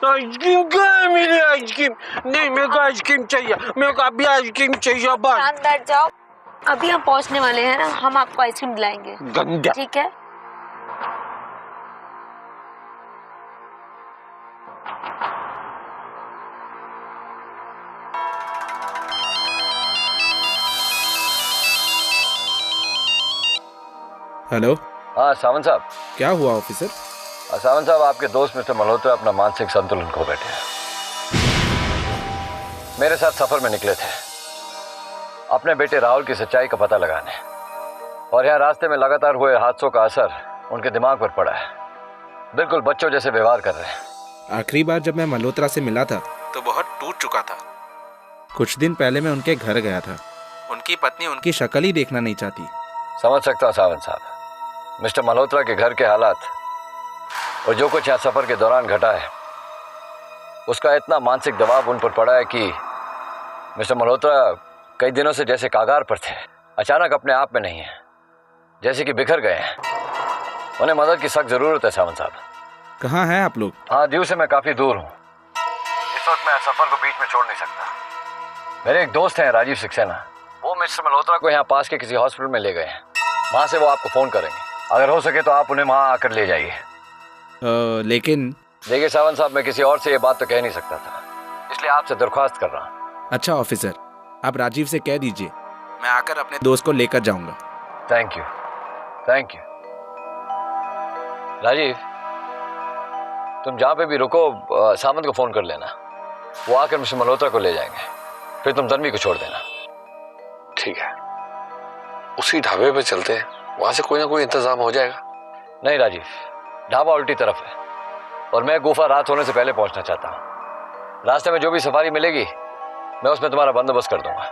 Ice cream कहाँ है मेरी आइसक्रीम? नहीं, मेरे को आइसक्रीम चाहिए, मेरे को अभी आइसक्रीम चाहिए बस। शांत बैठ जाओ, अभी हम पहुंचने वाले हैं ना, हम आपको आइसक्रीम दिलाएंगे। गंदा। ठीक है। हेलो। हाँ सावंत साहब। क्या हुआ ऑफिसर? सावंत साहब, आपके दोस्त मिस्टर मल्होत्रा अपना मानसिक संतुलन खो बैठे हैं। मेरे साथ सफर में निकले थे अपने बेटे राहुल की सच्चाई का पता लगाने, और यहाँ रास्ते में लगातार हुए हादसों का असर उनके दिमाग पर पड़ा है। बिल्कुल बच्चों जैसे व्यवहार कर रहे हैं। आखिरी बार जब मैं मल्होत्रा से मिला था तो बहुत टूट चुका था। कुछ दिन पहले मैं उनके घर गया था। उनकी पत्नी उनकी शक्ल ही देखना नहीं चाहती। समझ सकता हूँ सावंत साहब, मिस्टर मल्होत्रा के घर के हालात और जो कुछ यहाँ सफर के दौरान घटा है, उसका इतना मानसिक दबाव उन पर पड़ा है कि मिस्टर मल्होत्रा कई दिनों से जैसे कागार पर थे, अचानक अपने आप में नहीं है, जैसे कि बिखर गए हैं। उन्हें मदद की सख्त जरूरत है सावंत साहब। कहाँ हैं आप लोग? हाँ, दीव से मैं काफी दूर हूँ। इस वक्त मैं सफर को बीच में छोड़ नहीं सकता। मेरे एक दोस्त हैं राजीव सक्सेना, वो मिस्टर मल्होत्रा को यहाँ पास के किसी हॉस्पिटल में ले गए हैं। वहाँ से वो आपको फोन करेंगे। अगर हो सके तो आप उन्हें वहाँ आकर ले जाइए। लेकिन देखिए सावंत साहब, मैं किसी और से ये बात तो कह नहीं सकता था, इसलिए आपसे दरख्वास्त कर रहा हूँ। अच्छा ऑफिसर, आप राजीव से कह दीजिए मैं आकर अपने दोस्त को लेकर जाऊंगा। Thank you, thank you. Rajiv, तुम जहाँ पे भी रुको सावंत को फोन कर लेना, वो आकर मिस्टर मल्होत्रा को ले जाएंगे। फिर तुम तन्वी को छोड़ देना। ठीक है, उसी ढाबे पे चलते हैं, वहां से कोई ना कोई इंतजाम हो जाएगा। नहीं राजीव, ढाबा उल्टी तरफ है और मैं गुफा रात होने से पहले पहुंचना चाहता हूँ। रास्ते में जो भी सफारी मिलेगी मैं उसमें तुम्हारा बंदोबस्त कर दूंगा।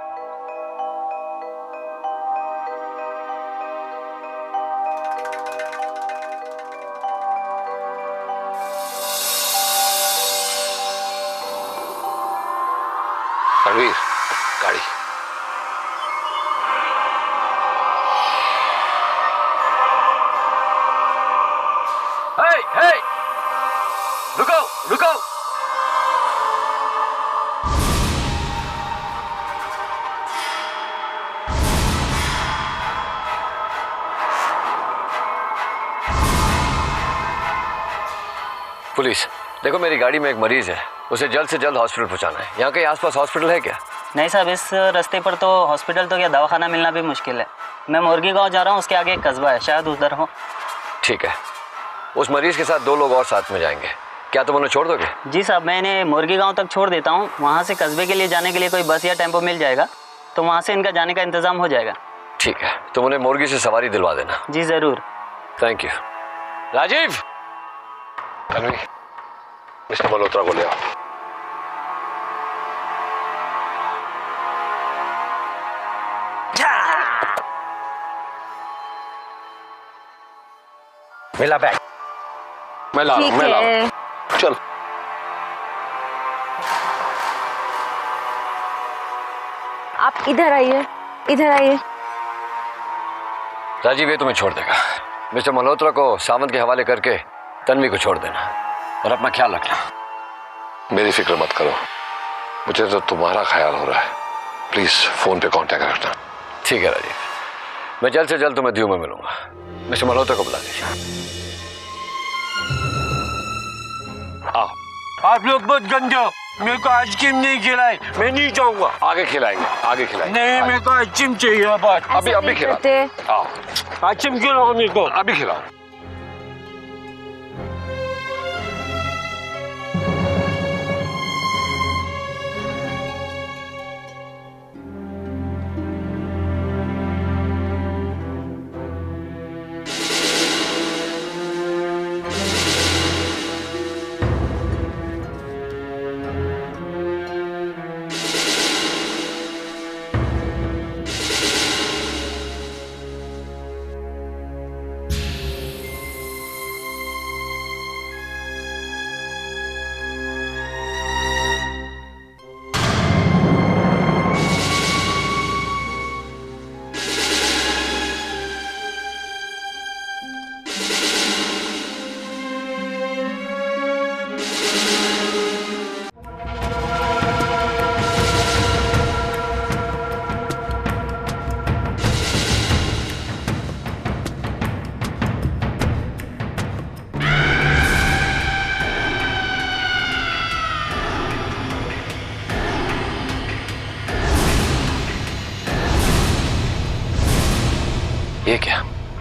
रणवीर, गाड़ी। हे, रुको रुको। पुलिस, देखो मेरी गाड़ी में एक मरीज है, उसे जल्द से जल्द हॉस्पिटल पहुंचाना है। यहाँ कहीं आसपास हॉस्पिटल है क्या? नहीं साहब, इस रास्ते पर तो हॉस्पिटल तो क्या दवाखाना मिलना भी मुश्किल है। मैं मुर्गी गांव जा रहा हूँ, उसके आगे एक कस्बा है, शायद उधर हो। ठीक है, उस मरीज के साथ 2 लोग और साथ में जाएंगे। क्या तुम उन्हें छोड़ दोगे? जी साहब, मैं इन्हें मुर्गी गांव तक छोड़ देता हूँ। वहाँ से कस्बे के लिए जाने के लिए कोई बस या टेम्पो मिल जाएगा, तो वहाँ से इनका जाने का इंतजाम हो जाएगा। ठीक है, तुम उन्हें मुर्गी से सवारी दिलवा देना। जी ज़रूर। Thank you. Rajiv, Tanvi, mister Malhotra को ले आओ। मेरा बैग मैं ला रहा हूँ। चल। आप इधर आइए, इधर आइए। राजीव ये तुम्हें छोड़ देगा। मिस्टर मल्होत्रा को सावंत के हवाले करके तन्वी को छोड़ देना और अपना ख्याल रखना। मेरी फिक्र मत करो, मुझे तो तुम्हारा ख्याल हो रहा है। प्लीज फोन पे कांटेक्ट रखना। ठीक है राजीव, मैं जल्द से जल्द तुम्हें दीव में मिलूंगा। मिस्टर मल्होत्रा को बुला लीजिए। आप लोग बहुत गंदे हो, मेरे को आइसक्रीम नहीं खिलाए, मैं नहीं जाऊंगा। आगे खिलाएंगे, आगे खिलाएंगे। नहीं, मेरे को आइसक्रीम चाहिए बस। अभी खिलाओ। आओ, आइसक्रीम खिलाओ मेरे को। अभी खिलाओ।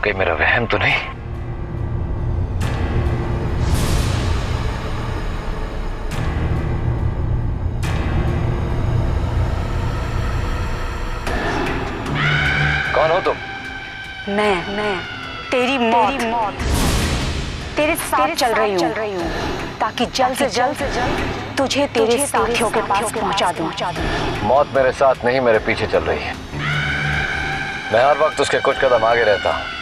कहीं मेरा वहम तो नहीं? कौन हो तुम? मैं तेरी मौत तेरे साथ चल रही हूँ ताकि जल्द से जल्द तुझे तेरे साथियों के पास पहुंचा दूं। मौत मेरे साथ नहीं, मेरे पीछे चल रही है। मैं हर वक्त उसके कुछ कदम आगे रहता हूँ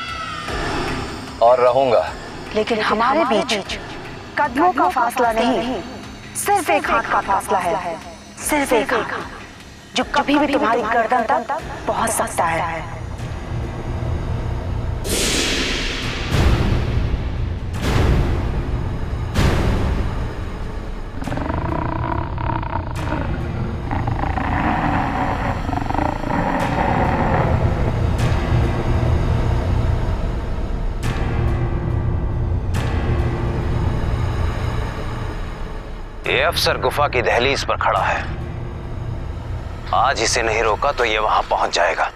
और रहूंगा। लेकिन हमारे बीच कदमों का फासला नहीं, सिर्फ एक हाथ का फासला है। सिर्फ एक हाथ जो कभी भी तुम्हारी गर्दन तक पहुंच सकता है। ये अफसर गुफा की दहलीज पर खड़ा है। आज इसे नहीं रोका तो ये वहां पहुंच जाएगा।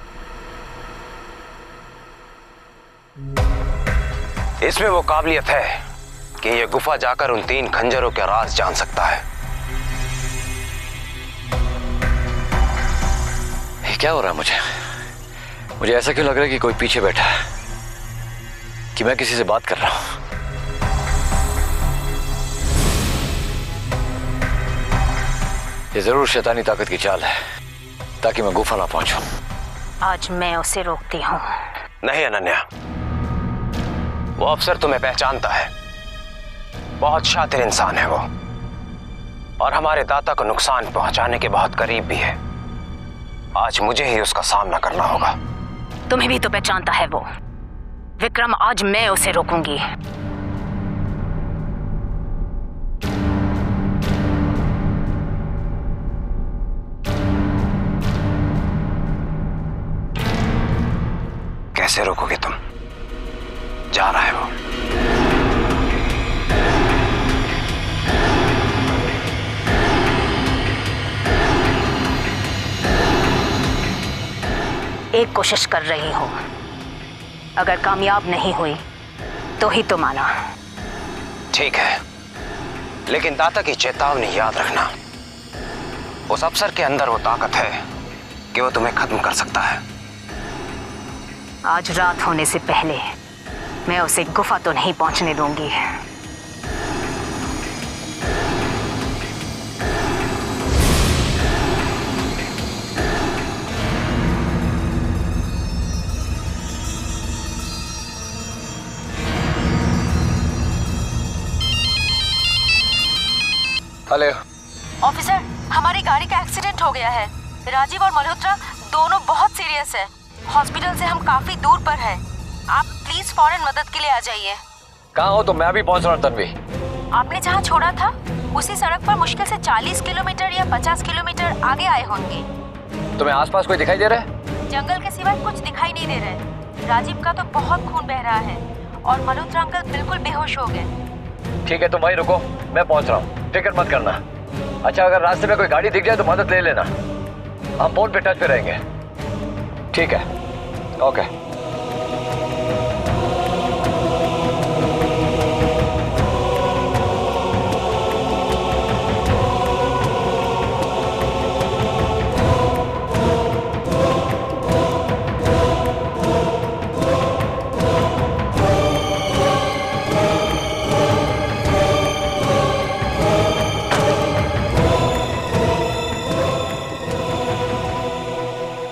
इसमें वो काबिलियत है कि ये गुफा जाकर उन 3 खंजरों के राज जान सकता है। ये क्या हो रहा है? मुझे ऐसा क्यों लग रहा है कि कोई पीछे बैठा है, कि मैं किसी से बात कर रहा हूं। ये जरूर शैतानी ताकत की चाल है ताकि मैं गुफा ना पहुंचूं। आज मैं उसे रोकती हूँ। नहीं अनन्या, वो अफसर तुम्हें पहचानता है। बहुत शातिर इंसान है वो, और हमारे दाता को नुकसान पहुंचाने के बहुत करीब भी है। आज मुझे ही उसका सामना करना होगा। तुम्हें भी तो पहचानता है वो। विक्रम, आज मैं उसे रोकूंगी। कैसे रोकोगे तुम? जा रहा है वो। एक कोशिश कर रही हूं, अगर कामयाब नहीं हुई तो ही तो माना। ठीक है, लेकिन दाता की चेतावनी याद रखना। उस अफसर के अंदर वो ताकत है कि वो तुम्हें खत्म कर सकता है। आज रात होने से पहले मैं उसे गुफा तो नहीं पहुंचने दूंगी। हेलो ऑफिसर, हमारी गाड़ी का एक्सीडेंट हो गया है। राजीव और मल्होत्रा दोनों बहुत सीरियस है। हॉस्पिटल से हम काफी दूर पर हैं। आप प्लीज फौरन मदद के लिए आ जाइए। कहाँ हो तुम? मैं अभी पहुंच रहा हूँ तन्वी। आपने जहाँ छोड़ा था उसी सड़क पर मुश्किल से 40 किलोमीटर या 50 किलोमीटर आगे आए होंगे। तुम्हें आसपास कोई दिखाई दे रहा है? जंगल के सिवाय कुछ दिखाई नहीं दे रहे। राजीव का तो बहुत खून बह रहा है और मल्होत्रा अंकल बिल्कुल बेहोश हो गए। ठीक है, तुम वहीं रुको, मैं पहुंच रहा हूँ, फिक्र मत करना। अच्छा, अगर रास्ते में कोई गाड़ी दिख जाए तो मदद ले लेना। हम फोन पे टच पे रहेंगे। ठीक है, ओके।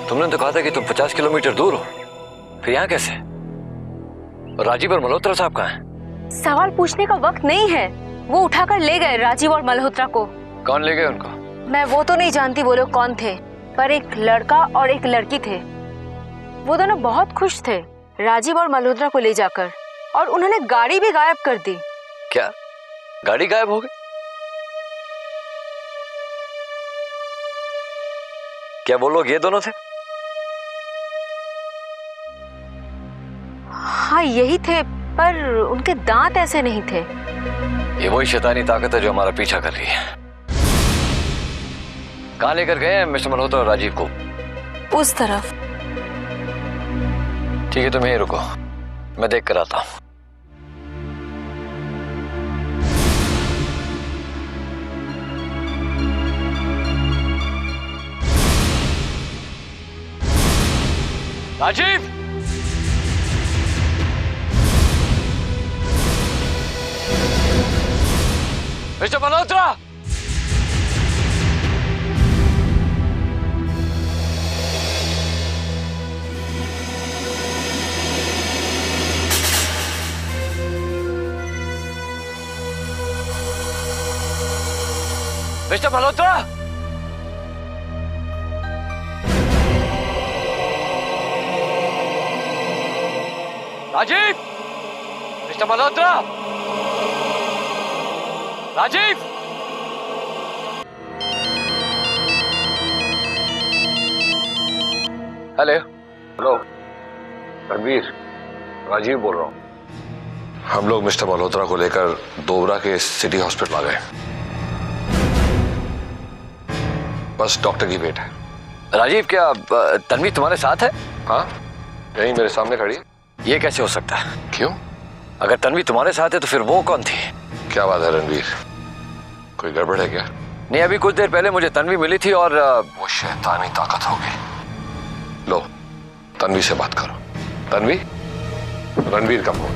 तुमने तो कहा था कि तुम 50 किलोमीटर दूर हो, फिर यहाँ कैसे? राजीव और मल्होत्रा साहब कहाँ हैं? सवाल पूछने का वक्त नहीं है। वो उठाकर ले गए राजीव और मल्होत्रा को। कौन ले गए उनको? मैं वो तो नहीं जानती वो लोग कौन थे, पर एक लड़का और एक लड़की थे। वो दोनों बहुत खुश थे राजीव और मल्होत्रा को ले जाकर, और उन्होंने गाड़ी भी गायब कर दी। क्या गाड़ी गायब हो गई? क्या वो लोग ये दोनों थे? हाँ यही थे, पर उनके दांत ऐसे नहीं थे। ये वही शैतानी ताकत है जो हमारा पीछा कर रही है। कहाँ लेकर गए हैं मिस्टर मल्होत्रा और राजीव को? उस तरफ। ठीक है, तुम यहीं रुको, मैं देख कर आता हूँ। Rajiv, mister Malhotra, mister Malhotra, Rajiv, mister Malhotra, Rajiv. Hello. Hello Ranveer, Rajiv बोल रहा हूँ। हम लोग मिस्टर मल्होत्रा को लेकर दोबरा के सिटी हॉस्पिटल आ गए। बस डॉक्टर की वेट है। राजीव, क्या तन्वी तुम्हारे साथ है? हाँ, यही मेरे सामने खड़ी है। ये कैसे हो सकता है? क्यों? अगर तन्वी तुम्हारे साथ है तो फिर वो कौन थी? क्या बात है रणवीर, कोई गड़बड़ है क्या? नहीं, अभी कुछ देर पहले मुझे तन्वी मिली थी और वो शैतानी ताकत होगी। लो, तन्वी से बात करो। तन्वी, रणवीर का फोन।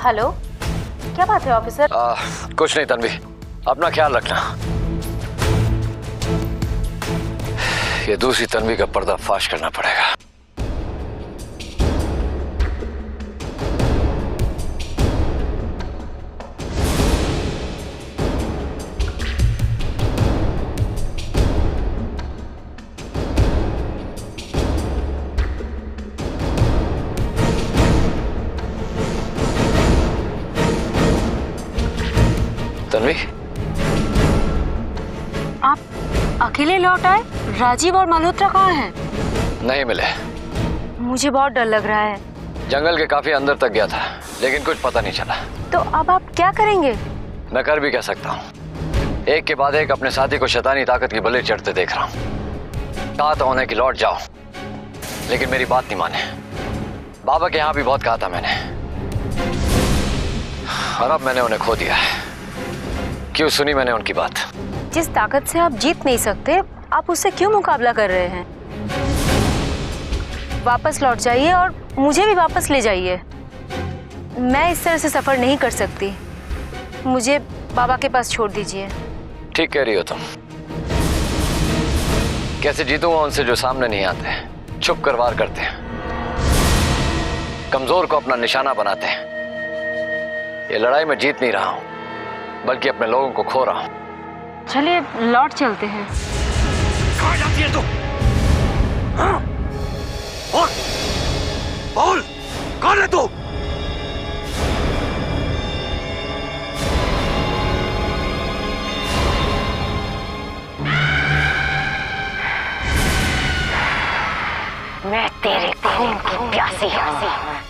हेलो, क्या बात है ऑफिसर? कुछ नहीं तन्वी, अपना ख्याल रखना। ये दूसरी तन्वी का पर्दाफाश करना पड़ेगा। तन्वी, आप अकेले लौट आए? राजीव और मल्होत्रा कहाँ हैं? नहीं मिले। मुझे बहुत डर लग रहा है। जंगल के काफी अंदर तक गया था, लेकिन कुछ पता नहीं चला। तो अब आप क्या करेंगे? मैं कर भी कह सकता हूँ। एक के बाद एक अपने साथी को शैतानी ताकत की बलि चढ़ते देख रहा हूँ। कहा तो उन्हें कि लौट जाओ, लेकिन मेरी बात नहीं माने। बाबा के यहाँ भी बहुत कहा था मैंने, और अब मैंने उन्हें खो दिया है। क्यों सुनी मैंने उनकी बात? जिस ताकत से आप जीत नहीं सकते, आप उससे क्यों मुकाबला कर रहे हैं? वापस लौट जाइए और मुझे भी वापस ले जाइए। मैं इस तरह से सफर नहीं कर सकती। मुझे बाबा के पास छोड़ दीजिए। ठीक कह रही हो तुम। कैसे जीतूंगा उनसे जो सामने नहीं आते, छुप कर वार करते हैं, कमजोर को अपना निशाना बनाते हैं। ये लड़ाई में जीत नहीं रहा हूं, बल्कि अपने लोगों को खो रहा हूं। चलिए लौट चलते हैं। कहाँ जाती है तू? हाँ? बोल, कौन है तू? मैं तेरे खून की प्यासी हूँ।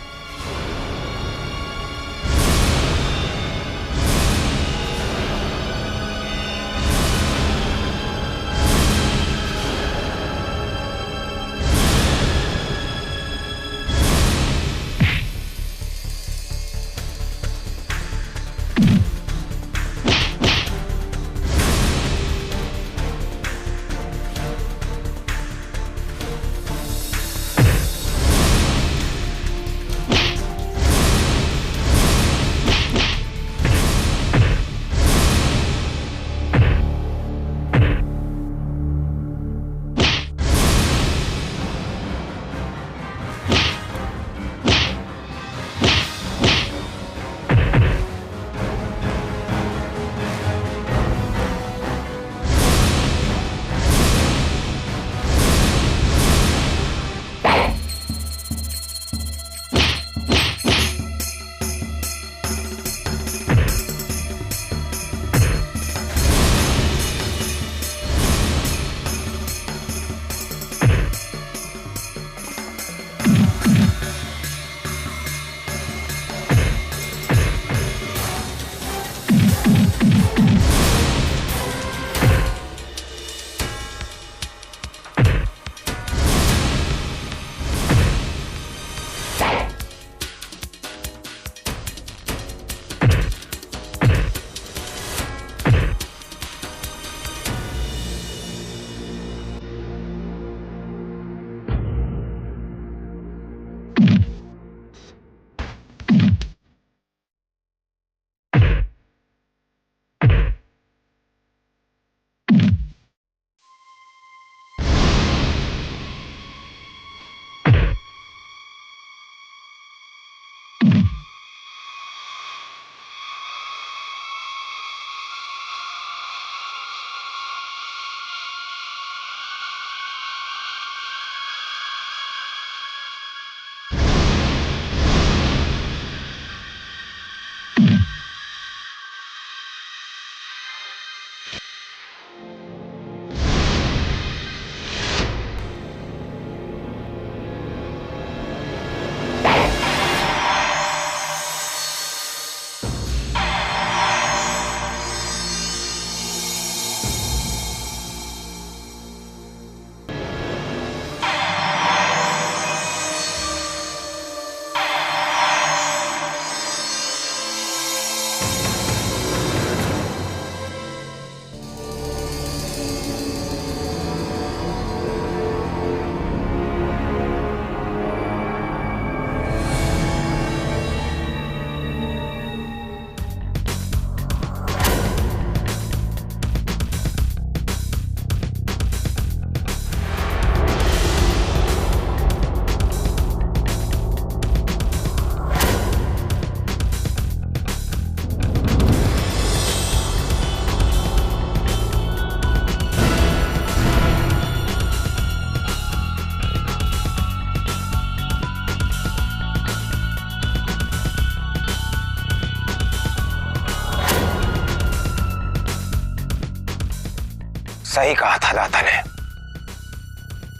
सही कहा था दाता ने,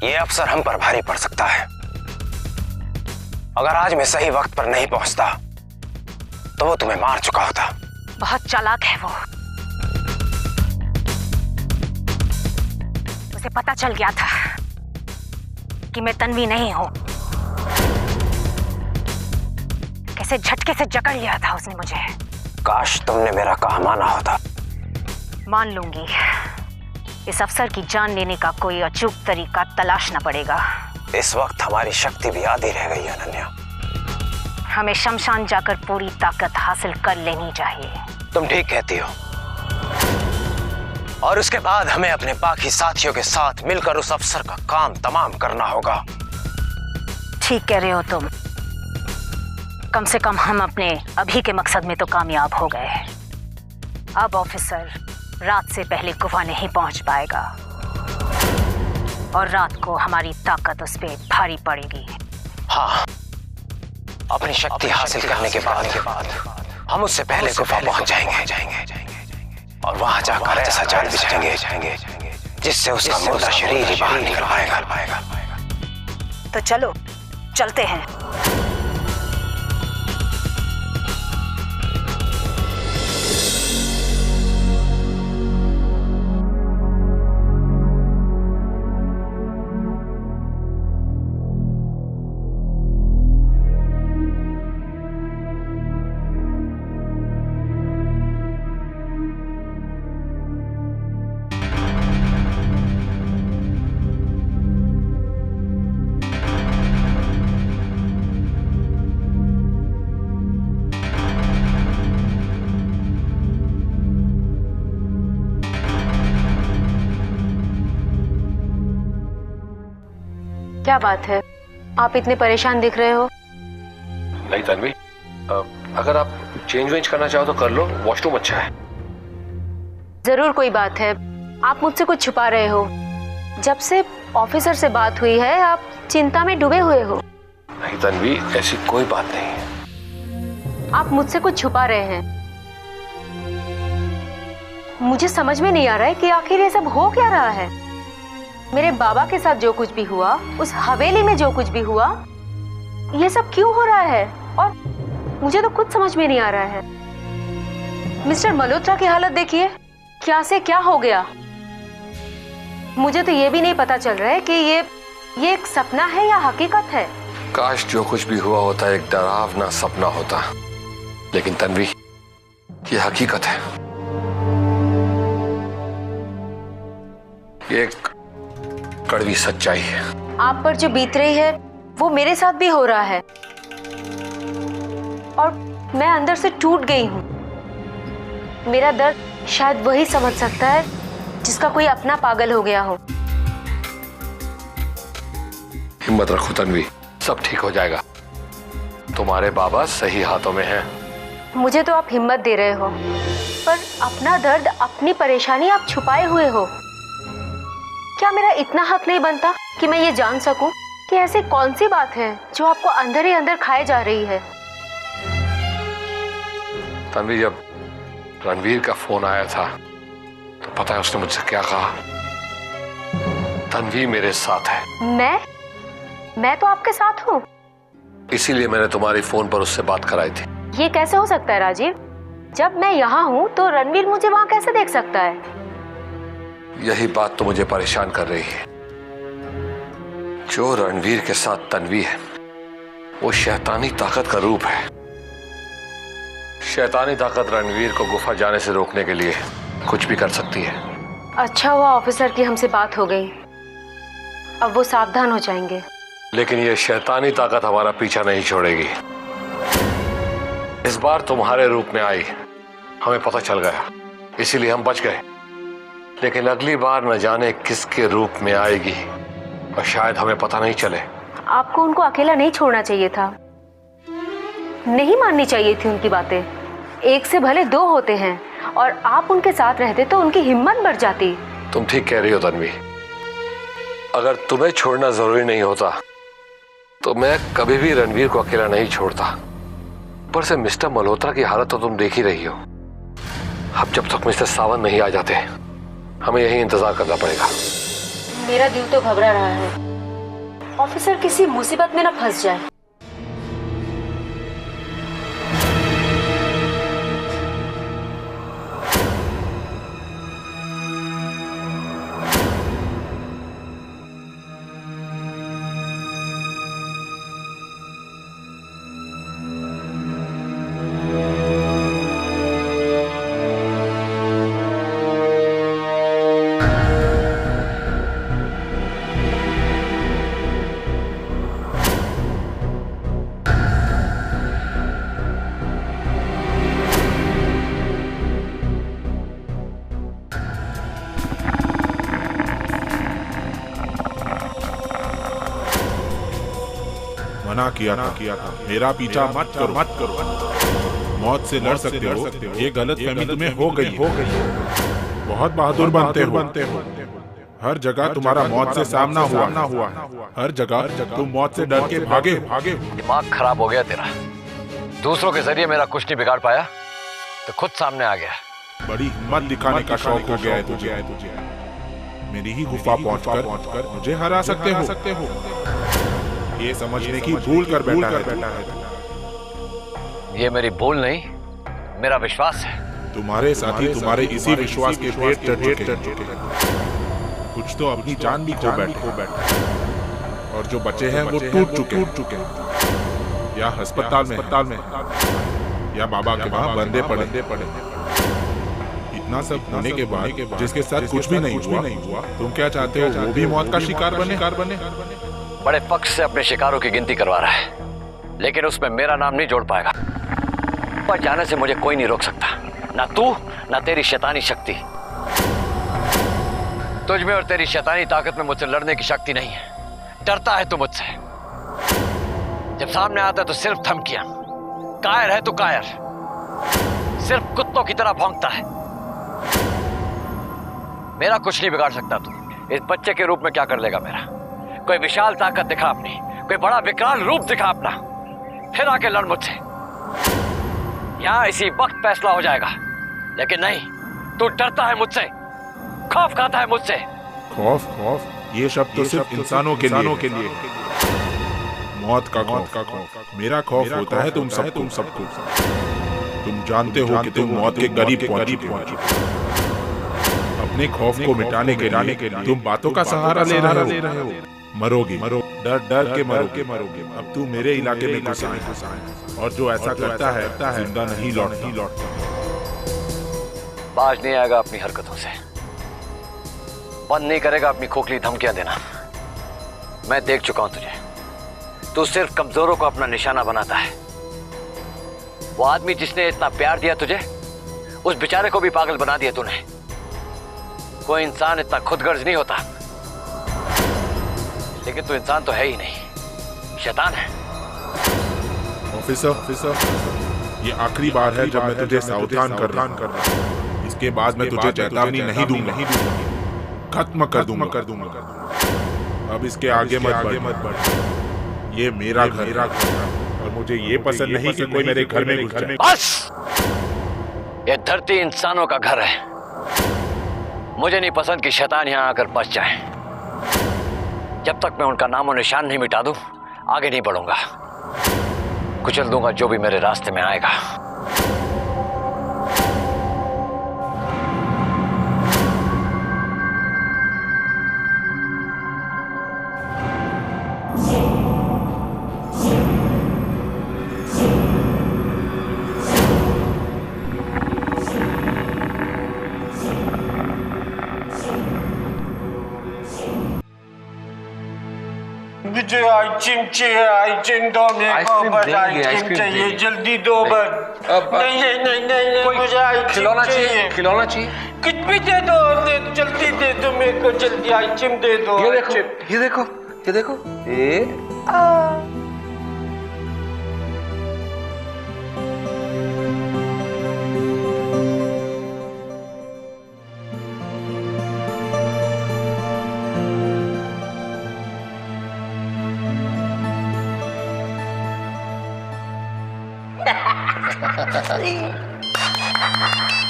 ये अफसर हम पर भारी पड़ सकता है। अगर आज मैं सही वक्त पर नहीं पहुंचता तो वो तुम्हें मार चुका होता। बहुत चालाक है वो। उसे पता चल गया था कि मैं तन्वी नहीं हूं। कैसे झटके से जकड़ लिया था उसने मुझे। काश तुमने मेरा कहा माना होता। मान लूंगी, इस अफसर की जान लेने का कोई अचूक तरीका तलाशना पड़ेगा। इस वक्त हमारी शक्ति भी आधी रह गई है अनन्या। हमें शमशान जाकर पूरी ताकत हासिल कर लेनी चाहिए। तुम ठीक कहती हो। और उसके बाद हमें अपने बाकी साथियों के साथ मिलकर उस अफसर का काम तमाम करना होगा। ठीक कह रहे हो तुम। कम से कम हम अपने अभी के मकसद में तो कामयाब हो गए। अब ऑफिसर रात से पहले गुफा नहीं पहुंच पाएगा और रात को हमारी ताकत उस पे भारी पड़ेगी। हाँ, अपनी शक्ति हासिल करने के बाद हम उससे पहले गुफा पहुंच जाएंगे और वहां जाकर ऐसा जाल बिछाएंगे जिससे उसका मुर्दा शरीर ही बाहर निकल पाएगा। तो चलो चलते हैं। क्या बात है, आप इतने परेशान दिख रहे हो? नहीं तन्वी, अगर आप चेंज वेंज करना चाहो तो कर लो, वॉशरूम अच्छा है। जरूर कोई बात है, आप मुझसे कुछ छुपा रहे हो। जब से ऑफिसर से बात हुई है आप चिंता में डूबे हुए हो। नहीं तन्वी, ऐसी कोई बात नहीं है। आप मुझसे कुछ छुपा रहे हैं। मुझे समझ में नहीं आ रहा है कि आखिर ये सब हो क्या रहा है। मेरे बाबा के साथ जो कुछ भी हुआ, उस हवेली में जो कुछ भी हुआ, ये सब क्यों हो रहा है और मुझे तो कुछ समझ में नहीं आ रहा है। मिस्टर मल्होत्रा की हालत देखिए, क्या से क्या हो गया। मुझे तो ये भी नहीं पता चल रहा है कि ये एक सपना है या हकीकत है। काश जो कुछ भी हुआ होता एक डरावना सपना होता, लेकिन तन्वी ये हकीकत है। ये एक कड़वी सच्चाई है। आप पर जो बीत रही है वो मेरे साथ भी हो रहा है और मैं अंदर से टूट गई हूँ। मेरा दर्द शायद वही समझ सकता है जिसका कोई अपना पागल हो गया हो। हिम्मत रखो तन्वी, सब ठीक हो जाएगा। तुम्हारे बाबा सही हाथों में हैं। मुझे तो आप हिम्मत दे रहे हो, पर अपना दर्द, अपनी परेशानी आप छुपाए हुए हो। क्या मेरा इतना हक नहीं बनता कि मैं ये जान सकूं कि ऐसी कौन सी बात है जो आपको अंदर ही अंदर खाए जा रही है। तन्वी, जब रणवीर का फोन आया था तो पता है उसने मुझसे क्या कहा? तन्वी मेरे साथ है। मैं तो आपके साथ हूँ। इसीलिए मैंने तुम्हारी फोन पर उससे बात कराई थी। ये कैसे हो सकता है राजीव? जब मैं यहाँ हूँ तो रणवीर मुझे वहाँ कैसे देख सकता है? यही बात तो मुझे परेशान कर रही है। जो रणवीर के साथ तन्वी है वो शैतानी ताकत का रूप है। शैतानी ताकत रणवीर को गुफा जाने से रोकने के लिए कुछ भी कर सकती है। अच्छा हुआ ऑफिसर की हमसे बात हो गई, अब वो सावधान हो जाएंगे। लेकिन ये शैतानी ताकत हमारा पीछा नहीं छोड़ेगी। इस बार तुम्हारे रूप में आई, हमें पता चल गया, इसीलिए हम बच गए। लेकिन अगली बार न जाने किसके रूप में आएगी और शायद हमें पता नहीं चले। आपको उनको अकेला नहीं छोड़ना चाहिए था, नहीं माननी चाहिए थी उनकी बातें। एक से भले दो होते हैं और आप उनके साथ रहते तो उनकी हिम्मत बढ़ जाती। तुम ठीक कह रही हो तन्वी, अगर तुम्हें छोड़ना जरूरी नहीं होता तो मैं कभी भी रणवीर को अकेला नहीं छोड़ता। ऊपर से मिस्टर मल्होत्रा की हालत तो तुम देख ही रही हो। अब जब तक मिस्टर सावंत नहीं आ जाते हमें यही इंतजार करना पड़ेगा। मेरा दिल तो घबरा रहा है। ऑफिसर किसी मुसीबत में ना फंस जाए। मना किया था मेरा पीछा मत करो। मौत से लड़ सकते हो, ये गलत फहमी तुम्हें हो गई। बहुत बहादुर बनते हो। हर जगह तुम्हारा मौत से सामना हुआ। हर जगह तुम मौत से डर के भागे। दिमाग खराब हो गया तेरा। दूसरों के जरिए मेरा कुछ नहीं बिगाड़ पाया तो खुद सामने आ गया। बड़ी हिम्मत दिखाने का शौक हो गया है तुझे। मेरी ही गुफा पहुंचकर मुझे हरा सकते हो। ये समझने की भूल कर बैठा है। ये मेरी भूल नहीं, मेरा विश्वास है। तुम्हारे साथी तुम्हारे इसी विश्वास के भेंट चढ़ चुके। कुछ तो अपनी जान भी खो बैठे और जो बचे हैं वो टूट चुके। या अस्पताल में या बाबा के वहां बंदे पड़े। इतना सब होने के बाद जिसके साथ कुछ भी नहीं हुआ, तुम क्या चाहते हो वो भी मौत का शिकार बने? बड़े पक्ष से अपने शिकारों की गिनती करवा रहा है, लेकिन उसमें मेरा नाम नहीं जोड़ पाएगा। पर जाने से मुझे कोई नहीं रोक सकता, ना तू ना तेरी शैतानी शक्ति। तुझ में और तेरी शैतानी ताकत में मुझसे लड़ने की शक्ति नहीं है। डरता है तू मुझसे। जब सामने आता है तो सिर्फ धमकियां। कायर है तू कायर, सिर्फ कुत्तों की तरह भौंकता है। मेरा कुछ नहीं बिगाड़ सकता तू। इस बच्चे के रूप में क्या कर लेगा मेरा? कोई विशाल ताकत दिखा अपनी, कोई बड़ा विकराल रूप दिखा अपना, फिर आके लड़ मुझसे। यहां इसी वक्त फैसला हो जाएगा। लेकिन नहीं, तू डरता है मुझसे, खौफ खाता है मुझसे। खौफ? ये शब्द तो सिर्फ इंसानों के लिए। मौत का खौफ। मेरा खौफ होता है तुम सबको। तुम जानते हो कि तुम मौत के करीब पहुंचे। अपने खौफ को मिटाने के लिए तुम बातों का सहारा ले रहे हो। मरोगे, डर के मरोगे। अब तू मेरे इलाके में घुसा है और जो ऐसा करता है जिंदा नहीं लौटता। बाज नहीं आएगा अपनी हरकतों से, बंद नहीं करेगा अपनी खोखली धमकियां देना। मैं देख चुका हूं तुझे। तू सिर्फ कमजोरों को अपना निशाना बनाता है। वो आदमी जिसने इतना प्यार दिया तुझे, उस बेचारे को भी पागल बना दिया तूने। कोई इंसान इतना खुदगर्ज नहीं होता। लेकिन तू इंसान तो है ही नहीं, शैतान है। ऑफिसर, ये आखिरी बार है जब मैं तुझे सावधान कर रहा हूं। इसके बाद मैं तुझे चेतावनी नहीं दूंगा। खत्म कर दूंगा। अब इसके आगे मत बढ़। ये मेरा घर और मुझे ये पसंद नहीं कि कोई मेरे घर में घुस जाए। बस! ये धरती इंसानों का घर है। मुझे नहीं पसंद कि शैतान यहां आकर बच जाए। जब तक मैं उनका नामो निशान नहीं मिटा दूं, आगे नहीं बढ़ूंगा। कुचल दूंगा जो भी मेरे रास्ते में आएगा। मुझे आइसक्रीम दो मेरे को, बस आइसक्रीम चाहिए, जल्दी दो बस। नहीं, मुझे आइसक्रीम चाहिए। खिलौना चाहिए। कुछ भी दे दो, जल्दी दे दो मेरे को, जल्दी आइसक्रीम दे दो। ये देखो।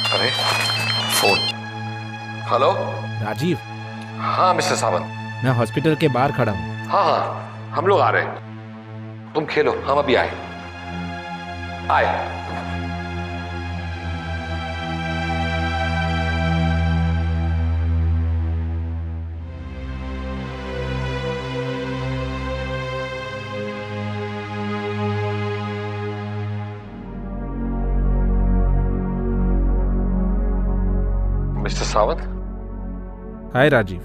अरे फोन हेलो राजीव, हाँ मिस्टर सावंत। मैं हॉस्पिटल के बाहर खड़ा हूँ। हाँ हाँ, हम लोग आ रहे हैं। तुम खेलो, हम अभी आए। मिस्टर सावंत। हाय राजीव,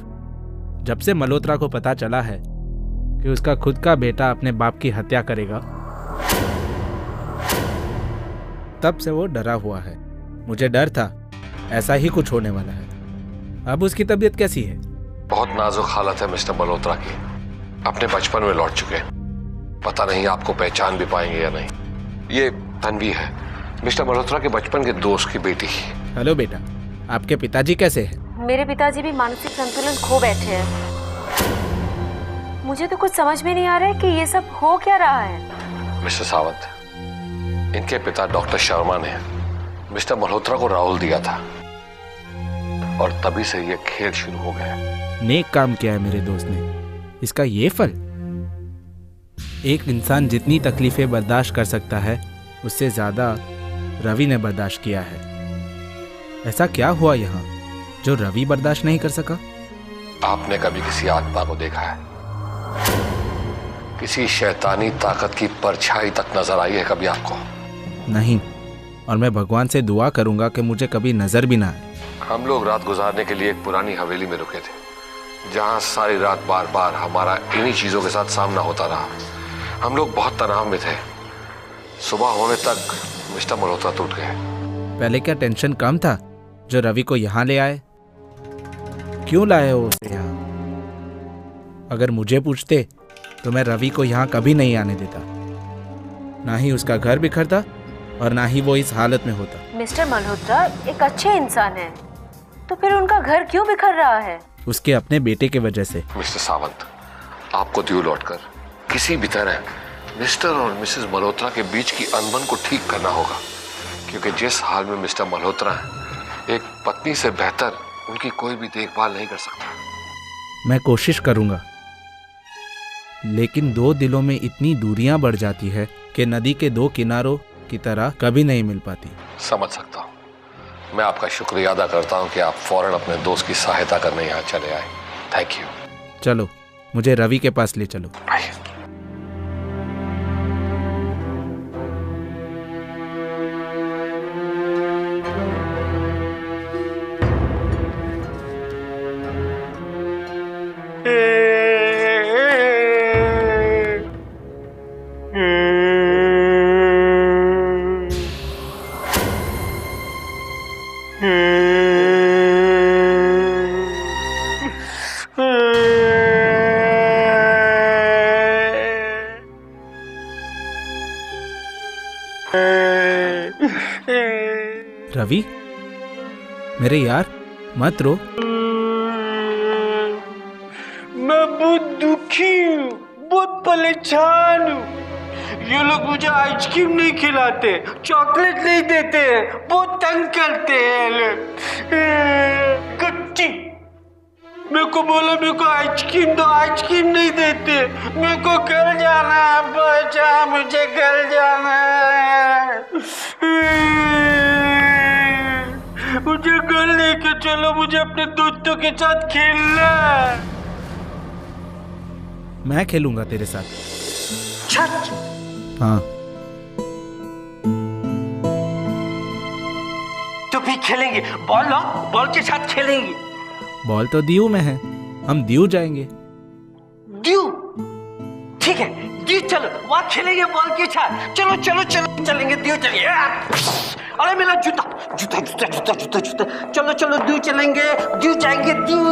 जब से मल्होत्रा को पता चला है कि उसका खुद का बेटा अपने बाप की हत्या करेगा, तब से वो डरा हुआ है। मुझे डर था ऐसा ही कुछ होने वाला है। अब उसकी तबीयत कैसी है? बहुत नाजुक हालत है मिस्टर मल्होत्रा की। अपने बचपन में लौट चुके हैं। पता नहीं आपको पहचान भी पाएंगे या नहीं। ये तन्वी है, मिस्टर मल्होत्रा के बचपन के दोस्त की बेटी। हेलो बेटा, आपके पिताजी कैसे हैं? मेरे पिताजी भी मानसिक संतुलन खो बैठे हैं। मुझे तो कुछ समझ में नहीं आ रहा है कि ये सब हो क्या रहा है। मिस्टर सावंत, इनके पिता डॉक्टर शर्मा ने मिस्टर मल्होत्रा को राहुल दिया था और तभी से ये खेल शुरू हो गया। नेक काम किया है मेरे दोस्त ने, इसका ये फल। एक इंसान जितनी तकलीफें बर्दाश्त कर सकता है, उससे ज्यादा रवि ने बर्दाश्त किया है। ऐसा क्या हुआ यहाँ जो रवि बर्दाश्त नहीं कर सका? आपने कभी किसी आत्मा को देखा है? किसी शैतानी ताकत की परछाई तक नजर आई है कभी आपको? नहीं, और मैं भगवान से दुआ करूंगा कि मुझे कभी नजर भी ना आए। हम लोग रात गुजारने के लिए एक पुरानी हवेली में रुके थे, जहां सारी रात बार बार हमारा इन्हीं चीजों के साथ सामना होता रहा। हम लोग बहुत तनाव में थे। सुबह होने तक मिस्टर मल्होत्रा टूट गए। पहले क्या टेंशन कम था जो रवि को यहाँ ले आए? क्यों लाए हो उसे यहाँ? अगर मुझे पूछते तो मैं रवि को यहाँ कभी नहीं आने देता। ना ही उसका घर बिखरता और ना ही वो इस हालत में होता। मिस्टर मल्होत्रा एक अच्छे इंसान है, तो फिर उनका घर क्यों बिखर रहा है? उसके अपने बेटे के वजह से। मिस्टर सावंत, आपको दीव लौटकर किसी भी तरह मिस्टर और मिसेस मल्होत्रा के बीच की अनबन को ठीक करना होगा, क्योंकि जिस हाल में मिस्टर मल्होत्रा है, एक पत्नी से बेहतर उनकी कोई भी देखभाल नहीं कर सकता। मैं कोशिश करूंगा, लेकिन दो दिलों में इतनी दूरियां बढ़ जाती है कि नदी के दो किनारों की तरह कभी नहीं मिल पाती। समझ सकता हूँ। मैं आपका शुक्रिया अदा करता हूँ कि आप फौरन अपने दोस्त की सहायता करने यहाँ चले आए। Thank you. चलो, मुझे रवि के पास ले चलो। रवि, मेरे यार, मत रो। मैं बहुत दुखी हूँ, बहुत परेशान हूँ। ये लोग मुझे आइसक्रीम नहीं खिलाते, चॉकलेट नहीं देते, बहुत तंग करते हैं लोग। कुत्ती, मेरे को बोला मेरे को आइसक्रीम दो, आइसक्रीम नहीं देते। मेरे को घर जाना है, बचा मुझे घर जाना है। मुझे घर लेके चलो, मुझे अपने दोस्तों के साथ खेलना है। मैं खेलूंगा तेरे साथ। छट। हाँ, तो भी खेलेंगे, बॉल लो, बॉल के साथ खेलेंगे। बॉल तो दीव में है, हम दीव जाएंगे। दीव? ठीक है, दीव चलो, वहाँ खेलेंगे बॉल के साथ। चलो चलो चलो चलेंगे, दीव चलेंगे। अरे मेरा जूता जूता जूता जूता जूता जूता। चलो चलो दीव चलेंगे, दीव जाएंगे, दीव।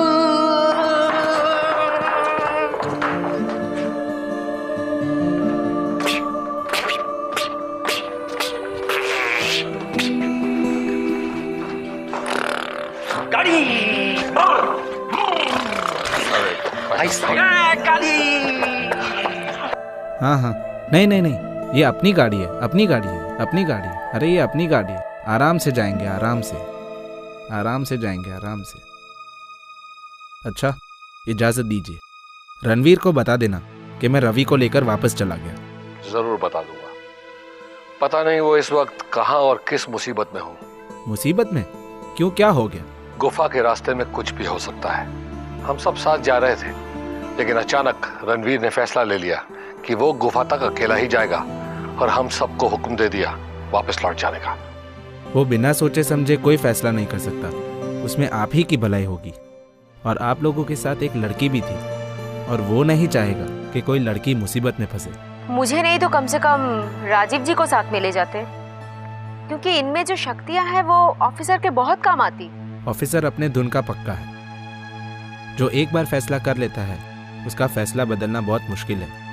गाड़ी गाड़ी। हाँ हाँ, नहीं नहीं नहीं, ये अपनी गाड़ी है, अपनी गाड़ी है, अपनी गाड़ी है। अरे ये अपनी गाड़ी है, आराम से जाएंगे, आराम से, आराम से जाएंगे, आराम से। अच्छा, इजाजत दीजिए। रणवीर को बता देना कि मैं रवि को लेकर वापस चला गया। जरूर बता दूंगा। पता नहीं वो इस वक्त कहाँ और किस मुसीबत में हो। मुसीबत में? क्यों, क्या हो गया? गुफा के रास्ते में कुछ भी हो सकता है। हम सब साथ जा रहे थे, लेकिन अचानक रणवीर ने फैसला ले लिया कि वो गुफा तक अकेला ही जाएगा और हम सबको हुक्म दे दिया वापस लौट जाने का। वो बिना सोचे समझे कोई फैसला नहीं कर सकता। उसमें आप ही की भलाई होगी। और आप लोगों के साथ एक लड़की भी थी और वो नहीं चाहेगा कि कोई लड़की मुसीबत में फंसे। मुझे नहीं तो कम से कम राजीव जी को साथ में ले जाते, क्योंकि इनमें जो शक्तियां हैं वो ऑफिसर के बहुत काम आती। ऑफिसर अपने धुन का पक्का है। जो एक बार फैसला कर लेता है उसका फैसला बदलना बहुत मुश्किल है।